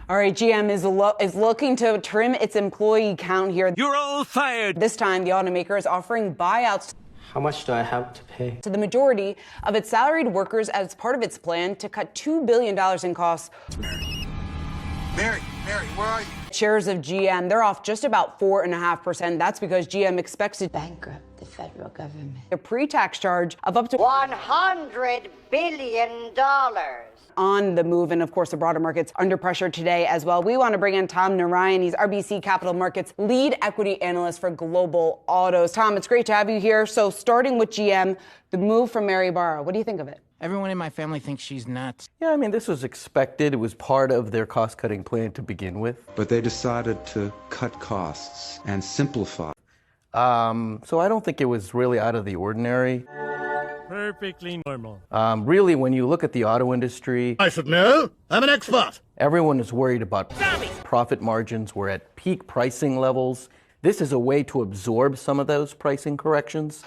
All right, GM is looking to trim its employee count here. You're all fired. This time, the automaker is offering buyouts. How much do I have to pay? To the majority of its salaried workers as part of its plan to cut $2 billion in costs. Mary, where are you? Shares of GM, they're off just about 4.5%. That's because GM expects to bankrupt the federal government. A pre-tax charge of up to $100 billion. On the move, and of course the broader market's under pressure today as well. We want to bring in Tom Narayan. He's RBC Capital Markets lead equity analyst for global autos. Tom, it's great to have you here. So starting with GM, the move from Mary Barra, what do you think of it? Everyone in my family thinks she's nuts. Yeah, I mean, this was expected. It was part of their cost-cutting plan to begin with. But they decided to cut costs and simplify. So I don't think it was really out of the ordinary. Perfectly normal. Really, when you look at the auto industry, I should know. I'm an expert. Everyone is worried about profit margins. We're at peak pricing levels. This is a way to absorb some of those pricing corrections.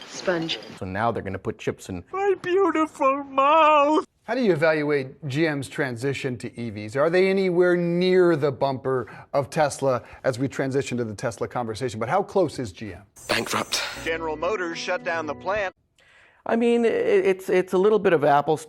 Sponge. So now they're going to put chips in. My beautiful mouth. How do you evaluate GM's transition to EVs? Are they anywhere near the bumper of Tesla as we transition to the Tesla conversation? But how close is GM? Bankrupt. General Motors shut down the plant. I mean, it's a little bit of apples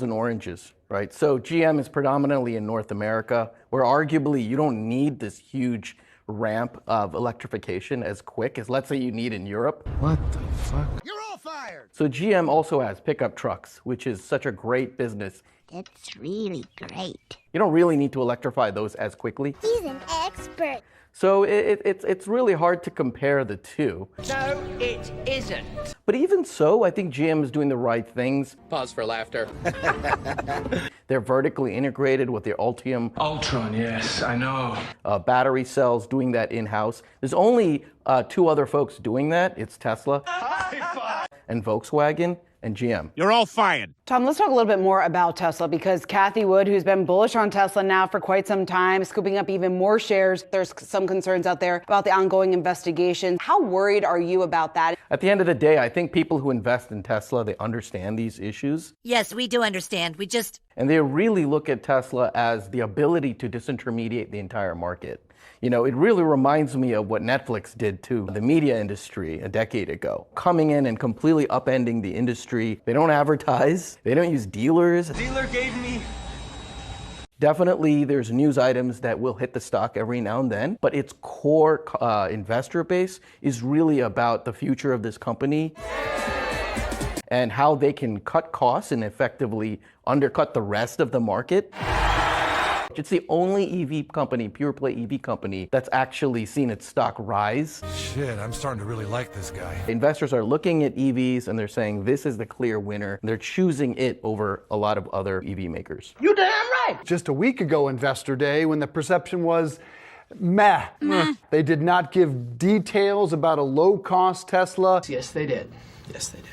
and oranges, right? So GM is predominantly in North America, where arguably you don't need this huge ramp of electrification as quick as, let's say, you need in Europe. What the fuck? You're all fired. So GM also has pickup trucks, which is such a great business. It's really great. You don't really need to electrify those as quickly. He's an expert. So it's really hard to compare the two. No, it isn't. But even so, I think GM is doing the right things. Pause for laughter. They're vertically integrated with their Ultium. Ultron, yes, I know. Battery cells, doing that in-house. There's only two other folks doing that. It's Tesla and Volkswagen and GM. You're all fired. Tom, let's talk a little bit more about Tesla, because Cathie Wood, who's been bullish on Tesla now for quite some time, scooping up even more shares. There's some concerns out there about the ongoing investigation. How worried are you about that? At the end of the day, I think people who invest in Tesla, they understand these issues. Yes, we do understand. And they really look at Tesla as the ability to disintermediate the entire market. You know, it really reminds me of what Netflix did to the media industry a decade ago. Coming in and completely upending the industry. They don't advertise. They don't use dealers. Dealer gave me. Definitely, there's news items that will hit the stock every now and then, but its core investor base is really about the future of this company and how they can cut costs and effectively undercut the rest of the market. It's the only EV company, pure play EV company, that's actually seen its stock rise. Shit, I'm starting to really like this guy. Investors are looking at EVs and they're saying this is the clear winner. They're choosing it over a lot of other EV makers. You damn right. Just a week ago, Investor Day, when the perception was meh. They did not give details about a low-cost Tesla. Yes, they did. Yes, they did.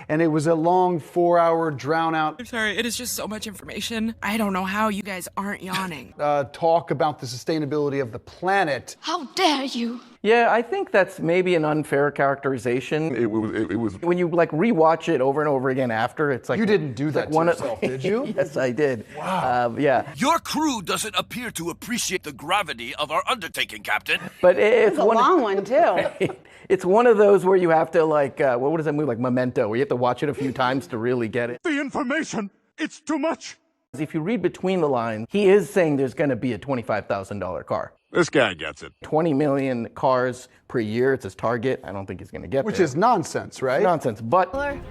And it was a long 4-hour drown-out I'm sorry, it is just so much information. I don't know how you guys aren't yawning. talk about the sustainability of the planet. How dare you? Yeah, I think that's maybe an unfair characterization. It was when you like rewatch it over and over again after, it's like You didn't do that to yourself, did you? Yes, I did. Wow. Yeah. Your crew doesn't appear to appreciate the gravity of our undertaking, Captain. But it's It's a long one, too. It's one of those where you have to like, what is that movie, like Memento, where you have to watch it a few times to really get it. The information, it's too much. If you read between the lines, he is saying there's going to be a $25,000 car. This guy gets it. 20 million cars per year, it's his target. I don't think he's going to get Which there. is nonsense, right? Nonsense, but... Or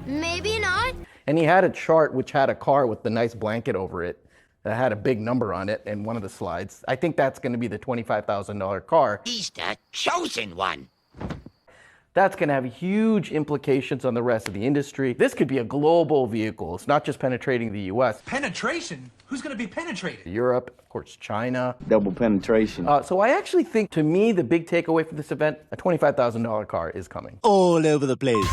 maybe not. And he had a chart which had a car with the nice blanket over it that had a big number on it in one of the slides. I think that's going to be the $25,000 car. He's the chosen one. That's going to have huge implications on the rest of the industry. This could be a global vehicle. It's not just penetrating the US. Penetration? Who's going to be penetrated? Europe, of course, China. Double penetration. So I actually think, to me, the big takeaway from this event, a $25,000 car is coming. All over the place.